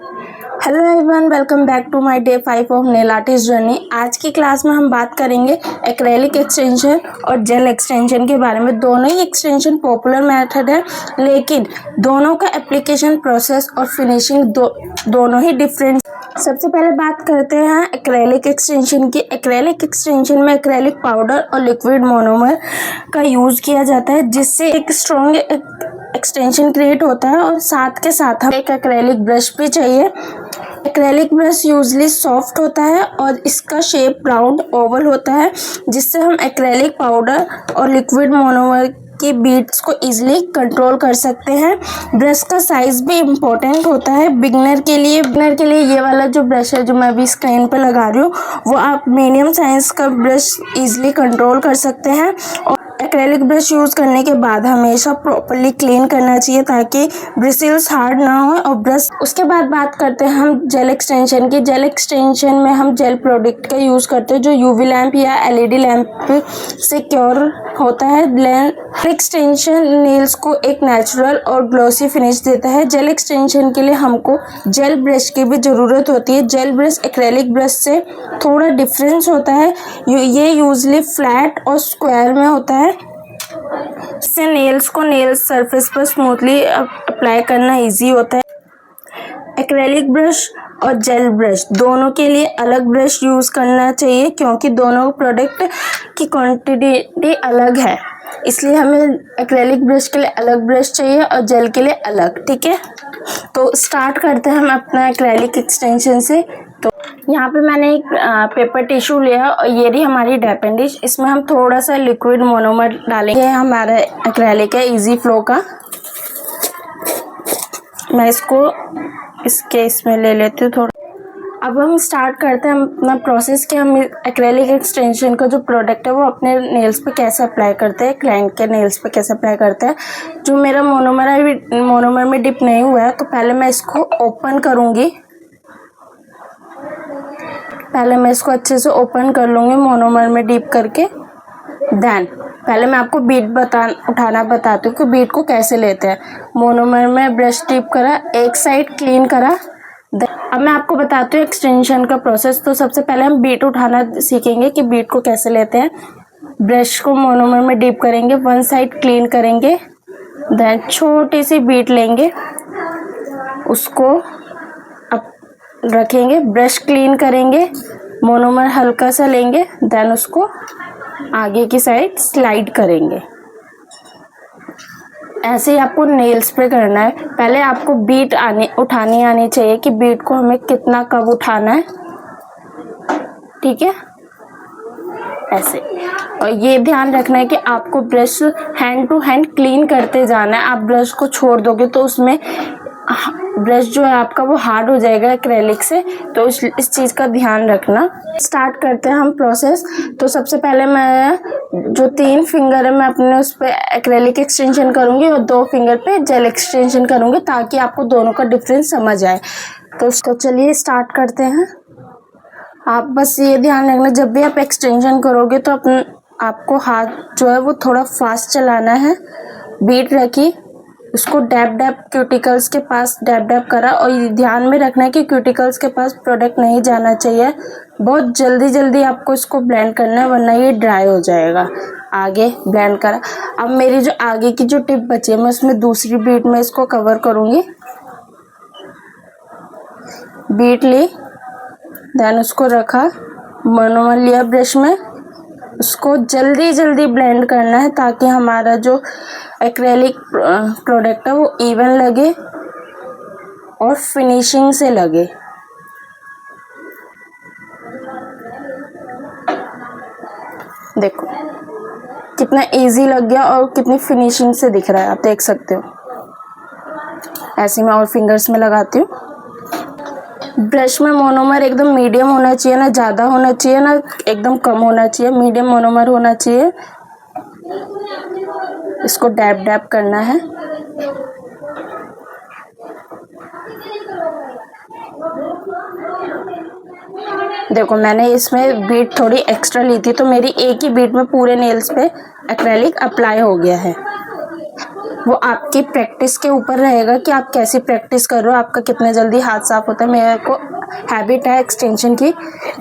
Hello everyone, welcome back to my day 5 of nail artist journey. आज की class में हम बात करेंगे एक्रेलिक एक्सटेंशन और जेल एक्सटेंशन के बारे में। दोनों ही एक्सटेंशन पॉपुलर मेथड है, लेकिन दोनों का एप्लीकेशन प्रोसेस और फिनिशिंग दोनों ही डिफरेंट। सबसे पहले बात करते हैं एक्रेलिक एक्सटेंशन की। एक्रेलिक एक्सटेंशन में एक्रेलिक पाउडर और लिक्विड मोनोमर का यूज़ किया जाता है, जिससे एक स्ट्रॉन्ग एक्सटेंशन क्रिएट होता है। और साथ के साथ हम एक एक्रेलिक ब्रश भी चाहिए। एक्रेलिक ब्रश यूजली सॉफ्ट होता है और इसका शेप राउंड ओवल होता है, जिससे हम एक्रेलिक पाउडर और लिक्विड मोनोमर की बीट्स को इजीली कंट्रोल कर सकते हैं। ब्रश का साइज भी इम्पोर्टेंट होता है बिगनर के लिए। ये वाला जो ब्रश है जो मैं अभी स्क्रीन पे लगा रही हूँ, वो आप मीडियम साइज का ब्रश इजीली कंट्रोल कर सकते हैं। और एक्रेलिक ब्रश यूज़ करने के बाद हमेशा प्रॉपर्ली क्लीन करना चाहिए ताकि ब्रिसल्स हार्ड ना हो और ब्रश। उसके बाद बात करते हैं हम जेल एक्सटेंशन की। जेल एक्सटेंशन में हम जेल प्रोडक्ट का यूज़ करते हैं जो यूवी लैंप या एलईडी लैंप से क्योर होता है। एक्सटेंशन नेल्स को एक नेचुरल और ग्लॉसी फिनिश देता है। जेल एक्सटेंशन के लिए हमको जेल ब्रश की भी ज़रूरत होती है। जेल ब्रश एक्रेलिक ब्रश से थोड़ा डिफरेंस होता है। ये यूजली फ्लैट और स्क्वायर में होता है। इससे नेल्स को नेल्स सरफेस पर स्मूथली अप्लाई करना इजी होता है। एक्रेलिक ब्रश और जेल ब्रश दोनों के लिए अलग ब्रश यूज़ करना चाहिए, क्योंकि दोनों प्रोडक्ट की क्वांटिटी अलग है। इसलिए हमें एक्रेलिक ब्रश के लिए अलग ब्रश चाहिए और जेल के लिए अलग। ठीक है, तो स्टार्ट करते हैं हम अपना एक्रेलिक एक्सटेंशन से। तो यहाँ पे मैंने एक पेपर टिश्यू लिया और ये रही हमारी डैपिंग डिश। इसमें हम थोड़ा सा लिक्विड मोनोमर डालेंगे। हमारा एक्रेलिक है इजी फ्लो का। मैं इसको इसके इसमें ले लेती हूँ थोड़ा। अब हम स्टार्ट करते हैं अपना प्रोसेस कि हम एक्रेलिक एक्सटेंशन का जो प्रोडक्ट है वो अपने नेल्स पे कैसे अप्लाई करते हैं, क्लाइंट के नेल्स पे कैसे अप्लाई करते हैं। जो मेरा मोनोमर है मोनोमर में डिप नहीं हुआ है, तो पहले मैं इसको ओपन करूँगी। पहले मैं इसको अच्छे से ओपन कर लूँगी मोनोमर में डिप करके। देन पहले मैं आपको बीट उठाना बताती हूँ कि बीट को कैसे लेते हैं। मोनोमर में ब्रश डिप करा, एक साइड क्लीन करा। अब मैं आपको बताती हूँ एक्सटेंशन का प्रोसेस। तो सबसे पहले हम बीट उठाना सीखेंगे कि बीट को कैसे लेते हैं। ब्रश को मोनोमर में डिप करेंगे, वन साइड क्लीन करेंगे, देन छोटी सी बीट लेंगे, उसको अब रखेंगे, ब्रश क्लीन करेंगे, मोनोमर हल्का सा लेंगे, देन उसको आगे की साइड स्लाइड करेंगे। ऐसे ही आपको नेल्स पे करना है। पहले आपको बीट उठानी आनी चाहिए कि बीट को हमें कितना कब उठाना है। ठीक है, ऐसे। और ये ध्यान रखना है कि आपको brush hand to hand clean करते जाना है। आप ब्रश को छोड़ दोगे तो उसमें ब्रश जो है आपका वो हार्ड हो जाएगा एक्रेलिक से, तो इस चीज़ का ध्यान रखना। स्टार्ट करते हैं हम प्रोसेस। तो सबसे पहले मैं जो 3 फिंगर है मैं अपने उस पर एक्रेलिक एक्सटेंशन करूँगी और 2 फिंगर पे जेल एक्सटेंशन करूँगी, ताकि आपको दोनों का डिफरेंस समझ आए। तो उसको चलिए स्टार्ट करते हैं। आप बस ये ध्यान रखना, जब भी आप एक्सटेंशन करोगे तो आपको हाथ जो है वो थोड़ा फास्ट चलाना है। बीट रखी, उसको डैब डैब क्यूटिकल्स के पास डैब डैब करा। और ये ध्यान में रखना है कि क्यूटिकल्स के पास प्रोडक्ट नहीं जाना चाहिए। बहुत जल्दी जल्दी आपको इसको ब्लेंड करना है, वरना ये ड्राई हो जाएगा। आगे ब्लेंड करा। अब मेरी जो आगे की जो टिप बची है मैं उसमें दूसरी बीट में इसको कवर करूँगी। बीट ली, देन उसको रखा, मोनोमर लिया ब्रश में, उसको जल्दी जल्दी ब्लेंड करना है ताकि हमारा जो एक्रेलिक प्रोडक्ट है वो इवन लगे और फिनिशिंग से लगे। देखो कितना इजी लग गया और कितनी फिनिशिंग से दिख रहा है, आप देख सकते हो। ऐसे मैं और फिंगर्स में लगाती हूँ। ब्रश में मोनोमर एकदम मीडियम होना चाहिए, ना ज़्यादा होना चाहिए ना एकदम कम होना चाहिए, मीडियम मोनोमर होना चाहिए। इसको डैब डैब करना है। देखो मैंने इसमें बीट थोड़ी एक्स्ट्रा ली थी, तो मेरी एक ही बीट में पूरे नेल्स पे एक्रेलिक अप्लाई हो गया है। वो आपकी प्रैक्टिस के ऊपर रहेगा कि आप कैसी प्रैक्टिस कर रहे हो, आपका कितने जल्दी हाथ साफ होता है। मेरे को हैबिट है एक्सटेंशन की,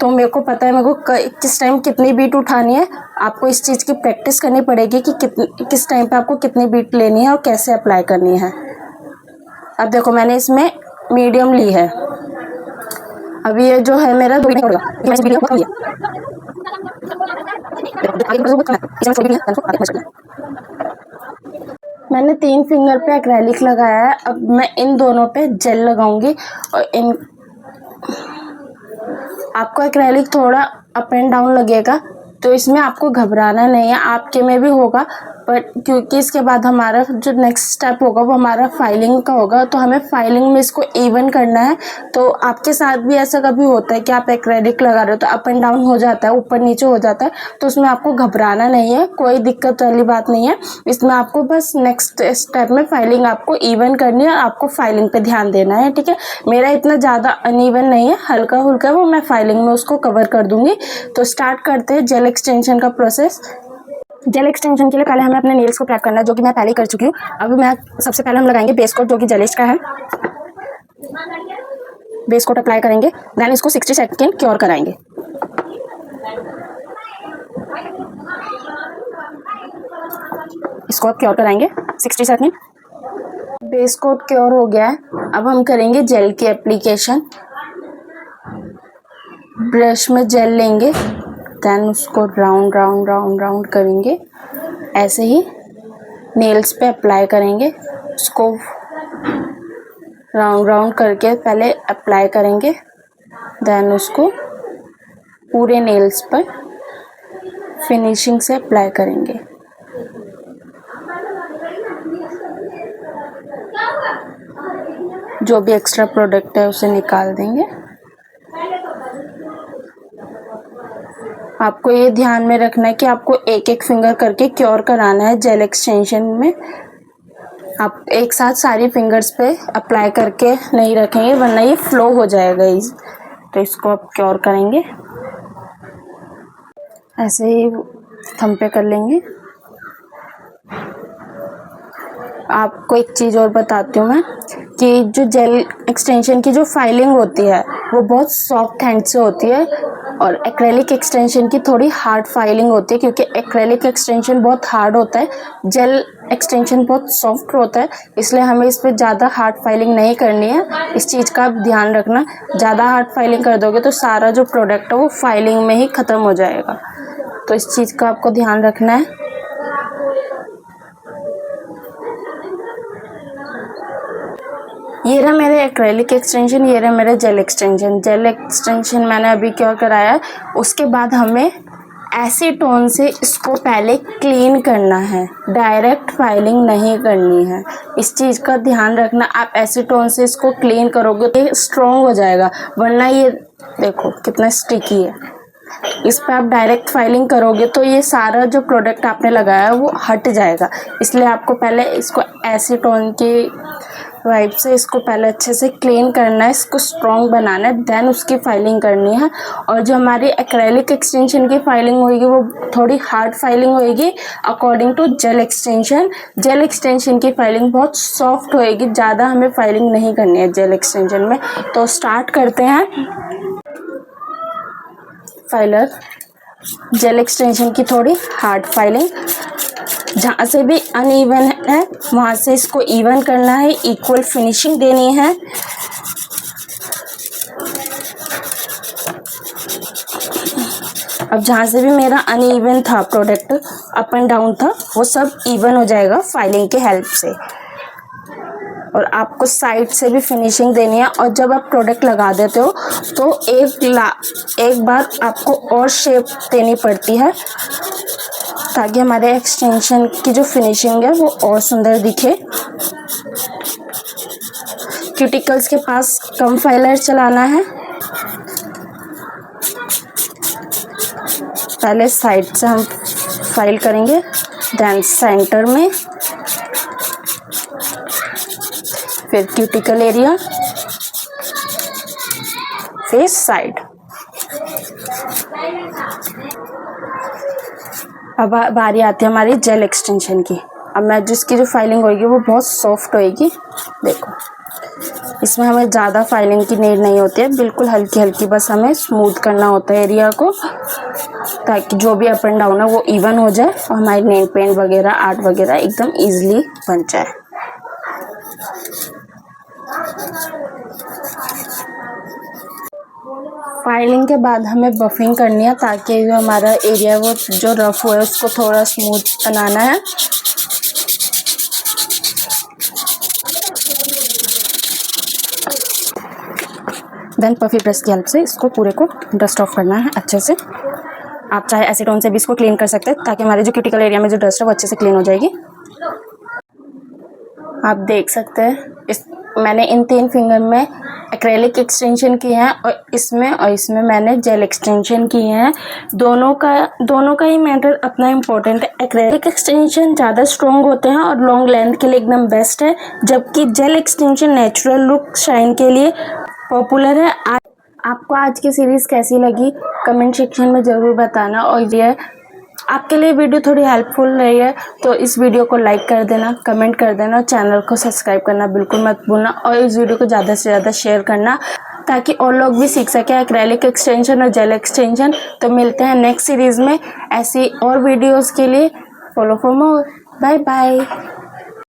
तो मेरे को पता है मेरे को किस टाइम कितनी बीट उठानी है। आपको इस चीज़ की प्रैक्टिस करनी पड़ेगी कि किस टाइम पे आपको कितनी बीट लेनी है और कैसे अप्लाई करनी है। अब देखो मैंने इसमें मीडियम ली है। अब ये जो है मेरा मैंने 3 फिंगर पे एक्रेलिक लगाया है। अब मैं इन दोनों पे जेल लगाऊंगी और इन आपको एक्रेलिक थोड़ा अप एंड डाउन लगेगा, तो इसमें आपको घबराना नहीं है। आपके में भी होगा, बट क्योंकि इसके बाद हमारा जो नेक्स्ट स्टेप होगा वो हमारा फाइलिंग का होगा, तो हमें फाइलिंग में इसको इवन करना है। तो आपके साथ भी ऐसा कभी होता है कि आप एक्रेलिक लगा रहे हो तो अप एंड डाउन हो जाता है, ऊपर नीचे हो जाता है, तो उसमें आपको घबराना नहीं है, कोई दिक्कत वाली बात नहीं है। इसमें आपको बस नेक्स्ट स्टेप में फाइलिंग आपको इवन करनी है, आपको फाइलिंग पे ध्यान देना है, ठीक है। मेरा इतना ज़्यादा अनइवन नहीं है, हल्का फुल्का, वो मैं फाइलिंग में उसको कवर कर दूंगी। तो स्टार्ट करते हैं जेल एक्सटेंशन का प्रोसेस। जेल एक्सटेंशन के लिए पहले हमें अपने नेल्स को प्रेप करना है, जो कि मैं पहले ही कर चुकी हूँ। अब मैं सबसे पहले हम लगाएंगे बेस कोट, जो कि जेलिस्ट का है। बेस कोट अप्लाई करेंगे, देन इसको 60 सेकेंड क्योर कराएंगे। इसको क्योर कराएंगे 60 सेकेंड। बेस कोट क्योर हो गया है। अब हम करेंगे जेल की एप्लीकेशन। ब्रश में जेल लेंगे, देन उसको राउंड राउंड राउंड राउंड करेंगे, ऐसे ही नेल्स पे अप्लाई करेंगे। उसको राउंड राउंड करके पहले अप्लाई करेंगे, देन उसको पूरे नेल्स पर फिनिशिंग से अप्लाई करेंगे। जो भी एक्स्ट्रा प्रोडक्ट है उसे निकाल देंगे। आपको ये ध्यान में रखना है कि आपको एक एक फिंगर करके क्योर कराना है जेल एक्सटेंशन में। आप एक साथ सारी फिंगर्स पे अप्लाई करके नहीं रखेंगे, वरना ये फ्लो हो जाएगा। तो इसको आप क्योर करेंगे, ऐसे ही थंब पे कर लेंगे। आपको एक चीज़ और बताती हूँ मैं कि जो जेल एक्सटेंशन की जो फाइलिंग होती है वो बहुत सॉफ्ट हैंड से होती है, और एक्रेलिक एक्सटेंशन की थोड़ी हार्ड फाइलिंग होती है, क्योंकि एक्रेलिक एक्सटेंशन बहुत हार्ड होता है, जेल एक्सटेंशन बहुत सॉफ्ट होता है। इसलिए हमें इस पर ज़्यादा हार्ड फाइलिंग नहीं करनी है। इस चीज़ का आप ध्यान रखना, ज़्यादा हार्ड फाइलिंग कर दोगे तो सारा जो प्रोडक्ट है वो फाइलिंग में ही ख़त्म हो जाएगा। तो इस चीज़ का आपको ध्यान रखना है। ये रहा मेरे एक्रेलिक एक्सटेंशन, ये रहा मेरे जेल एक्सटेंशन। जेल एक्सटेंशन मैंने अभी क्या कराया है। उसके बाद हमें एसीटोन से इसको पहले क्लीन करना है, डायरेक्ट फाइलिंग नहीं करनी है। इस चीज़ का ध्यान रखना। आप एसीटोन से इसको क्लीन करोगे तो ये स्ट्रॉन्ग हो जाएगा, वरना ये देखो कितना स्टिकी है। इस पर आप डायरेक्ट फाइलिंग करोगे तो ये सारा जो प्रोडक्ट आपने लगाया है वो हट जाएगा। इसलिए आपको पहले इसको एसीटोन की वाइप से इसको पहले अच्छे से क्लीन करना है, इसको स्ट्रॉन्ग बनाना है, देन उसकी फाइलिंग करनी है। और जो हमारी एक्रेलिक एक्सटेंशन की फाइलिंग होगी वो थोड़ी हार्ड फाइलिंग होगी according to gel extension. Gel extension की फाइलिंग बहुत सॉफ्ट होएगी, ज़्यादा हमें फाइलिंग नहीं करनी है जेल एक्सटेंशन में। तो स्टार्ट करते हैं। फाइलर जेल एक्सटेंशन की थोड़ी हार्ड फाइलिंग, जहाँ से भी अनइवन है वहाँ से इसको इवन करना है, इक्वल फिनिशिंग देनी है। अब जहाँ से भी मेरा अनइवन था प्रोडक्ट, अप एंड डाउन था, वो सब इवन हो जाएगा फाइलिंग के हेल्प से। और आपको साइड से भी फिनिशिंग देनी है। और जब आप प्रोडक्ट लगा देते हो तो एक बार आपको और शेप देनी पड़ती है, ताकि हमारे एक्सटेंशन की जो फिनिशिंग है वो और सुंदर दिखे। क्यूटिकल्स के पास कम फाइलर चलाना है। पहले साइड से हम फाइल करेंगे, देन सेंटर में, फिर क्यूटिकल एरिया, फिर साइड। अब बारी आती है हमारी जेल एक्सटेंशन की। अब मैं जिसकी जो फाइलिंग होगी वो बहुत सॉफ्ट होएगी। देखो इसमें हमें ज़्यादा फाइलिंग की नीड नहीं होती है, बिल्कुल हल्की हल्की बस हमें स्मूथ करना होता है एरिया को, ताकि जो भी अप एंड डाउन है वो इवन हो जाए और हमारी नेल पेंट वगैरह आर्ट वगैरह एकदम ईजिली बन जाए। फाइलिंग के बाद हमें बफिंग करनी है ताकि जो हमारा एरिया वो जो रफ हुआ है उसको थोड़ा स्मूथ बनाना है। देन पफी ब्रश की हेल्प से इसको पूरे को डस्ट ऑफ करना है अच्छे से। आप चाहे एसीटोन से भी इसको क्लीन कर सकते हैं ताकि हमारे जो क्यूटिकल एरिया में जो डस्ट है वो अच्छे से क्लीन हो जाएगी। आप देख सकते हैं मैंने इन 3 फिंगर में एक्रेलिक एक्सटेंशन किए हैं और इसमें मैंने जेल एक्सटेंशन किए हैं। दोनों का ही मैटर अपना इम्पोर्टेंट है। एक्रेलिक एक्सटेंशन ज़्यादा स्ट्रॉन्ग होते हैं और लॉन्ग लेंथ के लिए एकदम बेस्ट है, जबकि gel extension natural look shine के लिए पॉपुलर है। आपको आज की सीरीज़ कैसी लगी कमेंट सेक्शन में ज़रूर बताना, और ये आपके लिए वीडियो थोड़ी हेल्पफुल रही है तो इस वीडियो को लाइक कर देना, कमेंट कर देना, चैनल को सब्सक्राइब करना बिल्कुल मत भूलना और इस वीडियो को ज़्यादा से ज़्यादा शेयर करना ताकि और लोग भी सीख सकें एक्रेलिक एक्सटेंशन और जेल एक्सटेंशन। तो मिलते हैं नेक्स्ट सीरीज़ में ऐसी और वीडियोज़ के लिए। Follow for more. Bye bye.